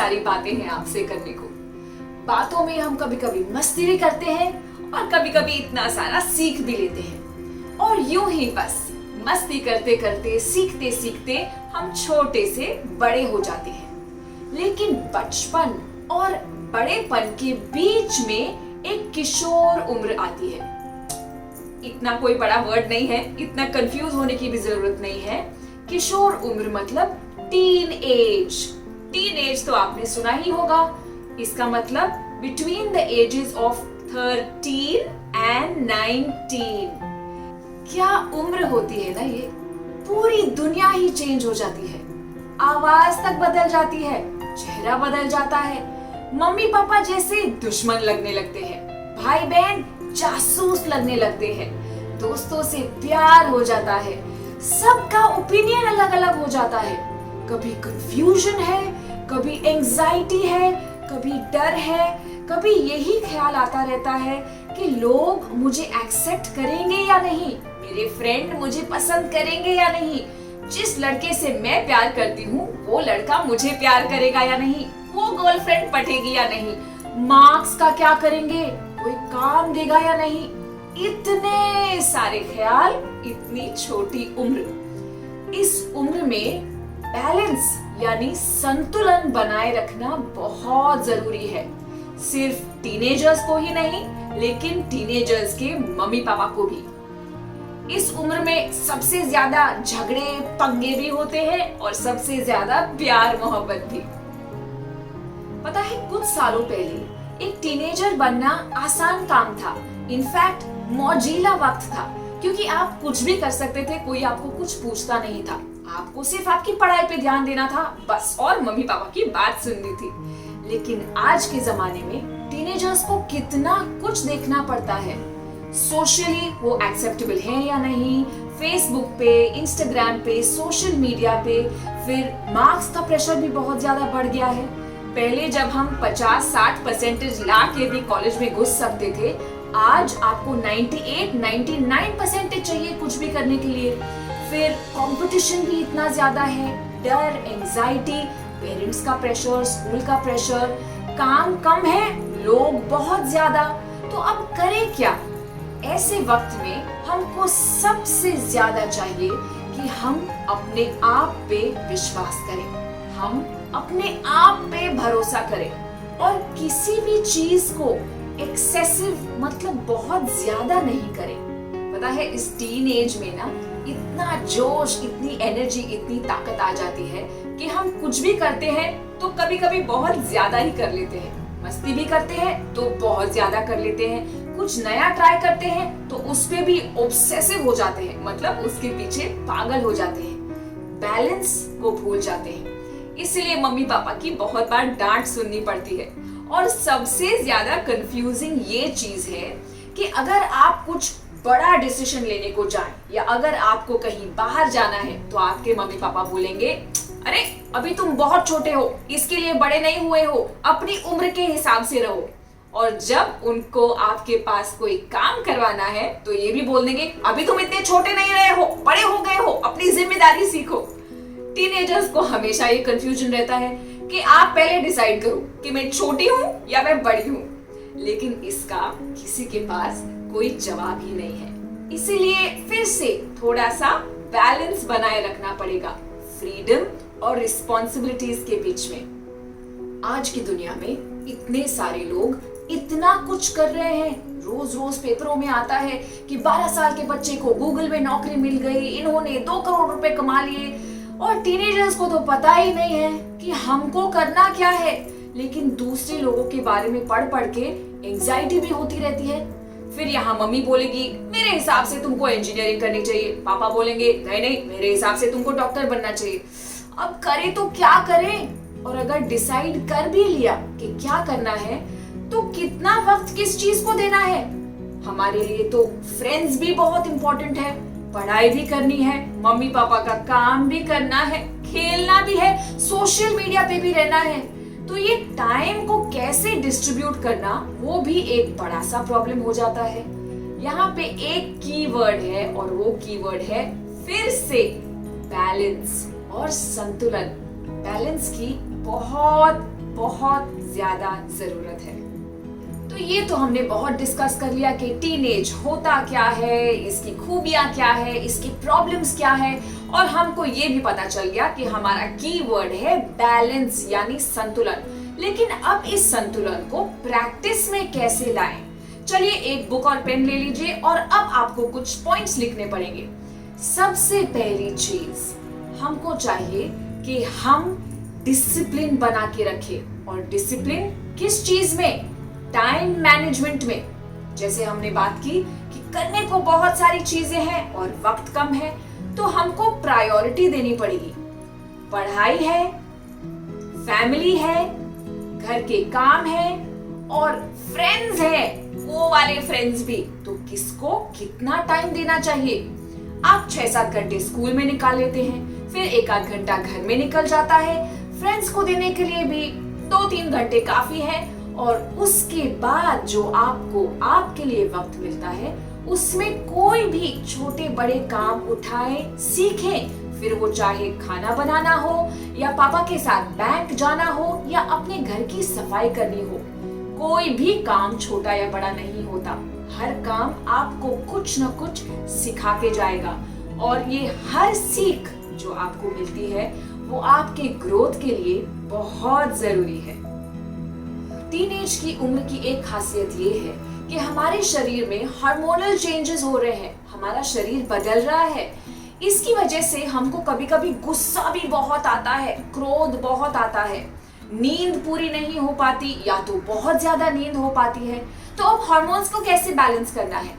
सारी बातें हैं आपसे करने को। बातों में हम कभी कभी मस्ती भी करते हैं और कभी कभी इतना सारा सीख भी लेते हैं। और यूं ही बस मस्ती करते करते सीखते सीखते हम छोटे से बड़े हो जाते हैं। लेकिन बचपन और बड़ेपन के बीच में एक किशोर उम्र आती है। इतना कोई बड़ा वर्ड नहीं है, इतना कंफ्यूज होने की भी जरूरत नहीं है। किशोर उम्र मतलब टीन एज। टीन एज तो आपने सुना ही होगा। इसका मतलब between the ages of 13 and 19। क्या उम्र होती है ना ये। पूरी दुनिया ही चेंज हो जाती है। आवाज तक बदल जाती है, चेहरा बदल जाता है, मम्मी पापा जैसे दुश्मन लगने लगते हैं, भाई बहन जासूस लगने लगते हैं, दोस्तों से प्यार हो जाता है, सबका ओपिनियन अलग अलग हो जाता है। कभी कंफ्यूजन है, कभी एंजाइटी है, कभी डर है, कभी यही ख्याल आता रहता है कि लोग मुझे एक्सेप्ट करेंगे या नहीं, मेरे फ्रेंड मुझे पसंद करेंगे या नहीं, जिस लड़के से मैं प्यार करती हूँ वो लड़का मुझे प्यार करेगा या नहीं, वो गर्लफ्रेंड पटेगी या नहीं, मार्क्स का क्या करेंगे, कोई काम देगा या नहीं। इतने सारे ख्याल, इतनी छोटी उम्र। इस उम्र में बैलेंस यानी संतुलन बनाए रखना बहुत जरूरी है। सिर्फ टीनेजर्स को ही नहीं, लेकिन टीनेजर्स के मम्मी पापा को भी। इस उम्र में सबसे ज्यादा झगड़े पंगे भी होते हैं और सबसे ज्यादा प्यार मोहब्बत भी। पता है, कुछ सालों पहले एक टीनेजर बनना आसान काम था। इनफैक्ट मौजीला वक्त था, क्योंकि आप कुछ भी कर सकते थे, कोई आपको कुछ पूछता नहीं था। आपको सिर्फ आपकी पढ़ाई पे ध्यान देना था बस, और मम्मी पापा की बात सुननी थी। लेकिन आज के जमाने में टीनेजर्स को कितना कुछ देखना पड़ता है। सोशली वो एक्सेप्टेबल है या नहीं, फेसबुक पे, इंस्टाग्राम पे, सोशल मीडिया पे, फिर मार्क्स का प्रेशर भी बहुत ज्यादा बढ़ गया है। पहले जब हम 50-60% ला के भी कॉलेज में घुस सकते थे, आज आपको 98-99% चाहिए कुछ भी करने के लिए। फिर कंपटीशन भी इतना ज्यादा है, डर, एंजाइटी, पेरेंट्स का प्रेशर, स्कूल का प्रेशर, काम कम है, लोग बहुत ज्यादा। तो अब करें क्या? ऐसे वक्त में हमको सबसे ज्यादा चाहिए कि हम अपने आप पे विश्वास करें, हम अपने आप पे भरोसा करें और किसी भी चीज को एक्सेसिव मतलब बहुत ज्यादा नहीं करें। पता है, इस टीन एज में ना इतना जोश, इतनी एनर्जी, इतनी ताकत आ जाती है कि हम कुछ भी करते हैं तो कभी कभी बहुत ज्यादा ही कर लेते हैं। मस्ती भी करते हैं तो बहुत ज्यादा कर लेते हैं, कुछ नया ट्राई करते हैं तो उस पे भी ऑब्सेसिव हो जाते हैं, मतलब उसके पीछे पागल हो जाते हैं, बैलेंस को भूल जाते हैं। इसलिए मम्मी पापा की बहुत बार डांट सुननी पड़ती है। और सबसे ज्यादा कंफ्यूजिंग ये चीज है कि अगर आप कुछ बड़ा डिसीजन लेने को जाएं या अगर आपको कहीं बाहर जाना है तो आपके मम्मी पापा बोलेंगे, अरे अभी तुम बहुत छोटे हो, इसके लिए बड़े नहीं हुए हो, अपनी उम्र के हिसाब से रहो। और जब उनको आपके पास कोई काम करवाना है तो ये भी बोल देंगे, अभी तुम इतने छोटे नहीं रहे हो, बड़े हो गए हो, अपनी जिम्मेदारी सीखो। टीनेजर्स को हमेशा ये कंफ्यूजन रहता है कि आप पहले डिसाइड करो कि मैं छोटी हूँ या मैं बड़ी हूँ, लेकिन इसका किसी के पास कोई जवाब ही नहीं है। इसीलिए फिर से थोड़ा सा बैलेंस बनाए रखना पड़ेगा फ्रीडम और रिस्पॉन्सिबिलिटीज के बीच में। आज की दुनिया में इतने सारे लोग इतना कुछ कर रहे हैं। रोज रोज पेपरों में आता है कि 12 साल के बच्चे को गूगल में नौकरी मिल गई, इन्होंने 2 करोड़ रुपए कमा लिए। और टीनेजर्स को तो पता ही नहीं है कि हमको करना क्या है, लेकिन दूसरे लोगों के बारे में पढ़ पढ़ के एंजाइटी भी होती रहती है। फिर यहाँ मम्मी बोलेगी, मेरे हिसाब से तुमको इंजीनियरिंग करनी चाहिए, पापा बोलेंगे नहीं नहीं मेरे हिसाब से तुमको डॉक्टर बनना चाहिए। अब करें तो क्या करें? और अगर डिसाइड कर भी लिया कि क्या करना है तो कितना वक्त किस चीज को देना है? हमारे लिए तो फ्रेंड्स भी बहुत इंपॉर्टेंट है, पढ़ाई भी करनी है, मम्मी पापा का काम भी करना है, खेलना भी है, सोशल मीडिया पे भी रहना है। तो ये टाइम को कैसे डिस्ट्रीब्यूट करना, वो भी एक बड़ा सा प्रॉब्लम हो जाता है। यहाँ पे एक कीवर्ड है और वो कीवर्ड है फिर से बैलेंस और संतुलन। बैलेंस की बहुत बहुत ज्यादा जरूरत है। तो ये तो हमने बहुत डिस्कस कर लिया कि टीनेज होता क्या है, इसकी खूबियां क्या है, इसकी प्रॉब्लम्स क्या है, और हमको ये भी पता चल गया कि हमारा कीवर्ड है बैलेंस यानी संतुलन। लेकिन अब इस संतुलन को प्रैक्टिस में कैसे लाएं? चलिए एक बुक और पेन ले लीजिए और अब आपको कुछ पॉइंट्स लिखने पड़ेंगे। सबसे पहली चीज हमको चाहिए कि हम डिसिप्लिन बना के रखें। और डिसिप्लिन किस चीज में? टाइम मैनेजमेंट में। जैसे हमने बात की कि करने को बहुत सारी चीजें हैं और वक्त कम है, तो हमको प्रायोरिटी देनी पड़ेगी। पढ़ाई है, फैमिली है, घर के काम है और फ्रेंड्स है, वो वाले फ्रेंड्स भी। तो किसको कितना टाइम देना चाहिए? आप 6-7 घंटे स्कूल में निकाल लेते हैं, फिर 1-8 घंटा घर में निकल जाता है। फ्रेंड्स को देने के लिए भी 2-3 घंटे काफी है। और उसके बाद जो आपको आपके लिए वक्त मिलता है, उसमें कोई भी छोटे बड़े काम उठाएं, सीखें। फिर वो चाहे खाना बनाना हो या पापा के साथ बैंक जाना हो या अपने घर की सफाई करनी हो। कोई भी काम छोटा या बड़ा नहीं होता। हर काम आपको कुछ न कुछ सिखा के जाएगा। और ये हर सीख जो आपको मिलती है वो आपके ग्रोथ के लिए बहुत जरूरी है। टीनेज की उम्र की एक खासियत ये है कि हमारे शरीर में हार्मोनल चेंजेस हो रहे हैं। हमारा शरीर बदल रहा है। इसकी वजह से हमको कभी कभी गुस्सा भी बहुत आता है, क्रोध बहुत आता है, नींद पूरी नहीं हो पाती या तो बहुत ज्यादा नींद हो पाती है। तो अब हार्मोन्स को कैसे बैलेंस करना है?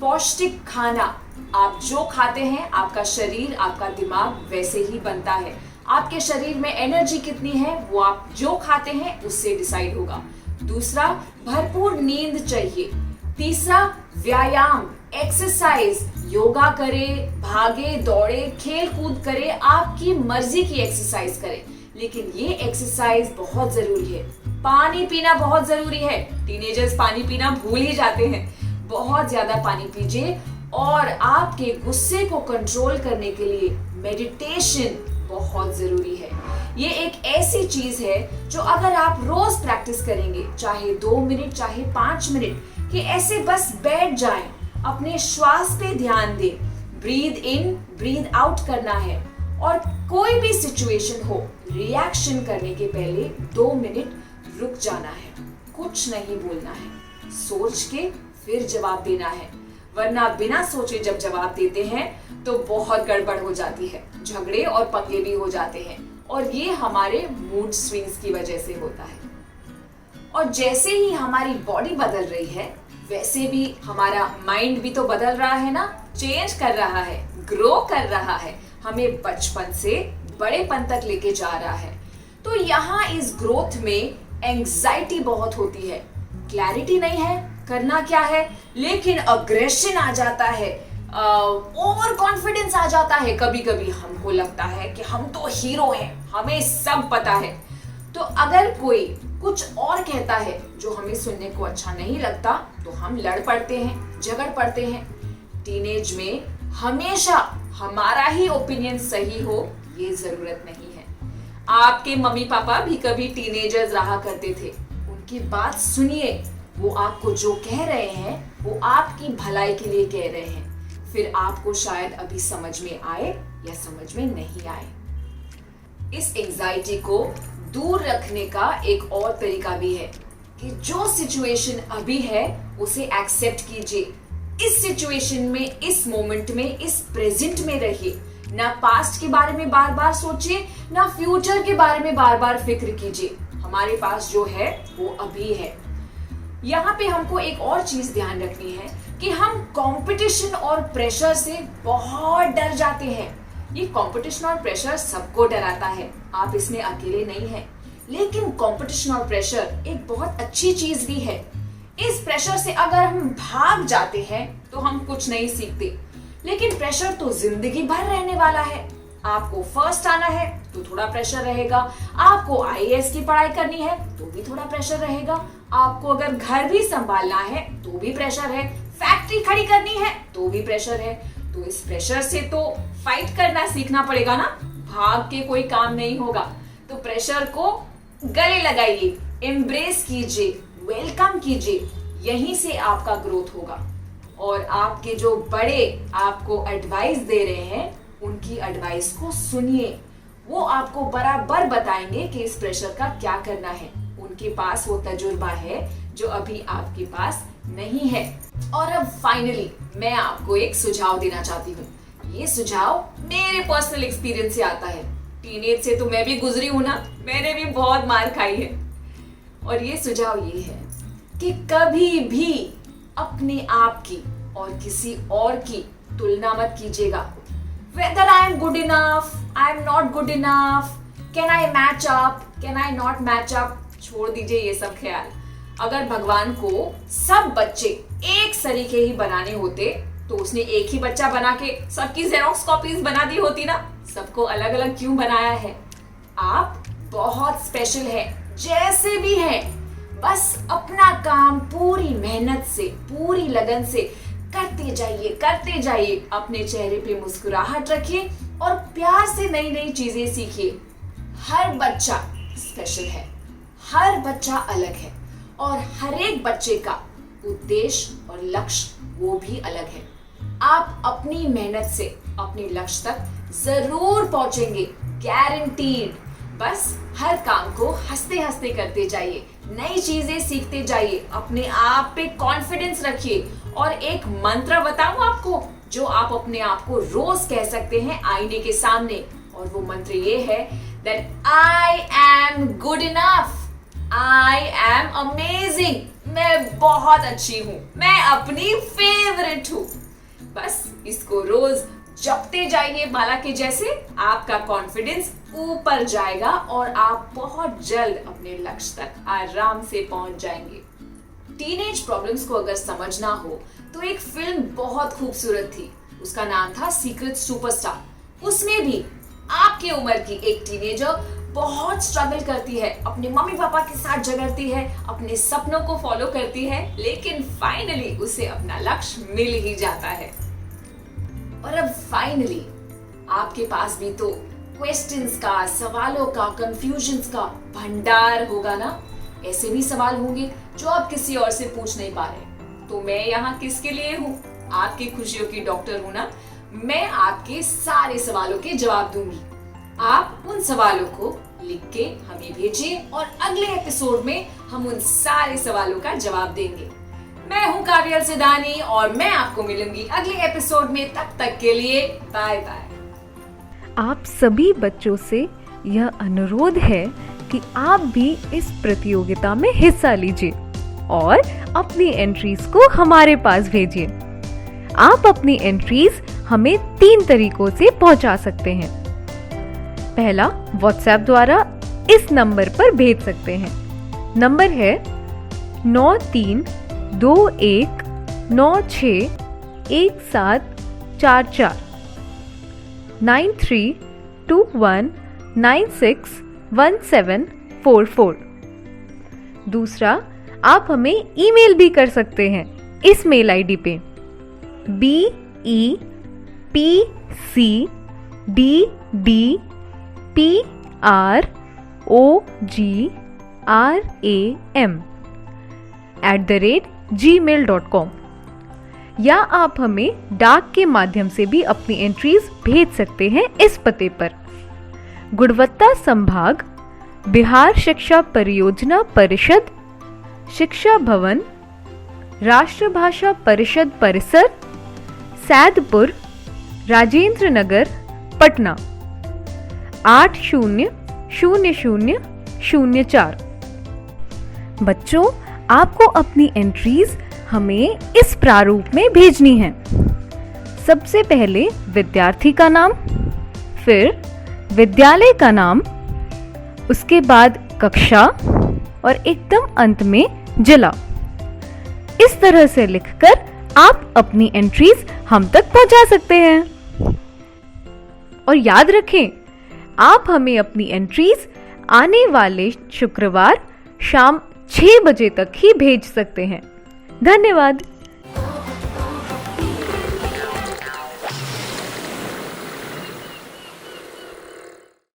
पौष्टिक खाना। आप जो खाते हैं आपका शरीर, आपका दिमाग वैसे ही बनता है। आपके शरीर में एनर्जी कितनी है वो आप जो खाते हैं उससे डिसाइड होगा। दूसरा, भरपूर नींद चाहिए। तीसरा, व्यायाम, एक्सरसाइज, योगा करे, भागे दौड़े, खेल कूद करे, आपकी मर्जी की एक्सरसाइज करे। लेकिन ये एक्सरसाइज बहुत जरूरी है। पानी पीना बहुत जरूरी है। टीनेजर्स पानी पीना भूल ही जाते हैं। बहुत ज्यादा पानी पीजिए। और आपके गुस्से को कंट्रोल करने के लिए मेडिटेशन बहुत जरूरी है। ये एक ऐसी चीज है जो अगर आप रोज प्रैक्टिस करेंगे, चाहे 2 मिनट चाहे 5 मिनट, कि ऐसे बस बैठ जाएं, अपने श्वास पे ध्यान दें, ब्रीद इन ब्रीद आउट करना है। और कोई भी सिचुएशन हो, रिएक्शन करने के पहले 2 मिनट रुक जाना है, कुछ नहीं बोलना है, सोच के फिर जवाब देना है। वरना बिना सोचे जब जवाब देते हैं तो बहुत गड़बड़ हो जाती है, झगड़े और पंगे भी हो जाते हैं। और ये हमारे मूड स्विंग्स की वजह से होता है। और जैसे ही हमारी बॉडी बदल रही है वैसे भी हमारा माइंड भी तो बदल रहा है ना, चेंज कर रहा है, ग्रो कर रहा है, हमें बचपन से बड़ेपन तक लेके जा रहा है। तो यहाँ इस ग्रोथ में एंग्जाइटी बहुत होती है, क्लैरिटी नहीं है करना क्या है, लेकिन अग्रेशन आ जाता है, ओवर कॉन्फिडेंस आ जाता है। कभी कभी हमको लगता है कि हम तो हीरो हैं, हमें सब पता है। तो अगर कोई कुछ और कहता है जो हमें सुनने को अच्छा नहीं लगता तो हम लड़ पड़ते हैं, झगड़ पड़ते हैं। टीनेज में हमेशा हमारा ही ओपिनियन सही हो ये जरूरत नहीं है। आपके मम्मी पापा भी कभी टीनेजर्स रहा करते थे, उनकी बात सुनिए। वो आपको जो कह रहे हैं वो आपकी भलाई के लिए कह रहे हैं। फिर आपको शायद अभी समझ में आए या समझ में नहीं आए। इस एंजाइटी को दूर रखने का एक और तरीका भी है कि जो सिचुएशन अभी है उसे एक्सेप्ट कीजिए। इस सिचुएशन में, इस मोमेंट में, इस प्रेजेंट में रहिए। ना पास्ट के बारे में बार बार सोचिए, ना फ्यूचर के बारे में बार बार फिक्र कीजिए। हमारे पास जो है वो अभी है। यहाँ पे हमको एक और चीज ध्यान रखनी है कि हम कंपटीशन और प्रेशर से बहुत डर जाते हैं। ये कंपटीशन और प्रेशर सबको डराता है, आप इसमें अकेले नहीं हैं। लेकिन कंपटीशन और प्रेशर एक बहुत अच्छी चीज भी है। इस प्रेशर से अगर हम भाग जाते हैं तो हम कुछ नहीं सीखते, लेकिन प्रेशर तो जिंदगी भर रहने वाला है। आपको फर्स्ट आना है तो थोड़ा प्रेशर रहेगा, आपको आईएएस की पढ़ाई करनी है तो भी थोड़ा प्रेशर रहेगा, आपको अगर घर भी संभालना है तो भी प्रेशर है, फैक्ट्री खड़ी करनी है तो भी प्रेशर है। तो इस प्रेशर से तो फाइट करना सीखना पड़ेगा ना, भाग के कोई काम नहीं होगा। तो प्रेशर को गले लगाइए, एम्ब्रेस कीजिए, वेलकम कीजिए। यहीं से आपका ग्रोथ होगा। और आपके जो बड़े आपको एडवाइस दे रहे हैं, उनकी एडवाइस को सुनिए। वो आपको बराबर बताएंगे कि इस प्रेशर का क्या करना है। उनके पास वो तजुर्बा है जो अभी आपके पास नहीं है। और अब फाइनली मैं आपको एक सुझाव देना चाहती हूँ। ये सुझाव मेरे पर्सनल एक्सपीरियंस से आता है। टीनेज से तो मैं भी गुजरी हूं ना, मैंने भी बहुत मार खाई है। और ये सुझाव ये है कि कभी भी अपने आप की और किसी और की तुलना मत कीजिएगा। Whether I am good enough, I am not good enough, can I match up, can I not match up, छोड़ दीजिए ये सब ख्याल। अगर भगवान को सब बच्चे एक सरीके ही बनाने होते तो उसने एक ही बच्चा बना के सबकी जेरोक्स कॉपीज बना दी होती ना। सबको अलग अलग क्यों बनाया है? आप बहुत स्पेशल हैं, जैसे भी हैं। बस अपना काम पूरी मेहनत से, पूरी लगन से करते जाइए। अपने चेहरे पे मुस्कुराहट रखिए और प्यार से नई नई चीजें सीखिए। हर बच्चा स्पेशल है, हर बच्चा अलग है और हर एक बच्चे का उद्देश्य और लक्ष्य वो भी अलग है। आप अपनी मेहनत से अपने लक्ष्य तक जरूर पहुंचेंगे, गारंटीड। बस हर काम को हंसते हंसते करते जाइए, नई चीजें सीखते जाइए, अपने आप पे कॉन्फिडेंस रखिए। और एक मंत्र बताऊं आपको जो आप अपने आप को रोज कह सकते हैं आईने के सामने, और वो मंत्र ये है that I am good enough, I am amazing, मैं बहुत अच्छी हूं, मैं अपनी फेवरेट हूं। बस इसको रोज जपते जाइए माला के जैसे। आपका कॉन्फिडेंस ऊपर जाएगा और आप बहुत जल्द अपने लक्ष्य तक आराम से पहुंच जाएंगे। टीनेज प्रॉब्लम्स को अगर समझना हो तो एक फिल्म बहुत खूबसूरत थी, उसका नाम था सीक्रेट सुपरस्टार। उसमें भी आपकी उम्र की एक टीनेजर बहुत स्ट्रगल करती है, अपने मम्मी पापा के साथ झगड़ती है, अपने सपनों को फॉलो करती है, लेकिन फाइनली उसे अपना लक्ष्य मिल ही जाता है। और अब फाइनली आपके पास भी तो क्वेश्चंस का, सवालों का, कंफ्यूजन्स का भंडार होगा ना। ऐसे भी सवाल होंगे जो आप किसी और से पूछ नहीं पा रहे। तो मैं यहाँ किसके लिए हूँ? आपकी खुशियों की डॉक्टर हूँ ना। मैं आपके सारे सवालों के जवाब दूंगी। आप उन सवालों को लिख के हमें भेजिए और अगले एपिसोड में हम उन सारे सवालों का जवाब देंगे। मैं हूँ काव्या सिदानी और मैं आपको मिलूंगी अगले एपिसोड में। तब तक के लिए बाय बाय। आप सभी बच्चों से यह अनुरोध है कि आप भी इस प्रतियोगिता में हिस्सा लीजिए और अपनी एंट्रीज को हमारे पास भेजिए। आप अपनी एंट्रीज हमें 3 तरीकों से पहुंचा सकते हैं। पहला, व्हाट्सएप द्वारा इस नंबर पर भेज सकते हैं। नंबर है 9321961744 9321961744। दूसरा, आप हमें ईमेल भी कर सकते हैं इस मेल आईडी पे BEPCDDPROGRAM@gmail.com, या आप हमें डाक के माध्यम से भी अपनी एंट्रीज भेज सकते हैं इस पते पर। गुणवत्ता संभाग, बिहार शिक्षा परियोजना परिषद, शिक्षा भवन, राष्ट्रभाषा परिषद परिसर, सैदपुर, राजेंद्र नगर, पटना 800004। बच्चों, आपको अपनी एंट्रीज हमें इस प्रारूप में भेजनी है। सबसे पहले विद्यार्थी का नाम, फिर विद्यालय का नाम, उसके बाद कक्षा और एकदम अंत में जिला। इस तरह से लिखकर आप अपनी एंट्रीज हम तक पहुंचा सकते हैं। और याद रखें, आप हमें अपनी एंट्रीज आने वाले शुक्रवार शाम 6 बजे तक ही भेज सकते हैं। धन्यवाद।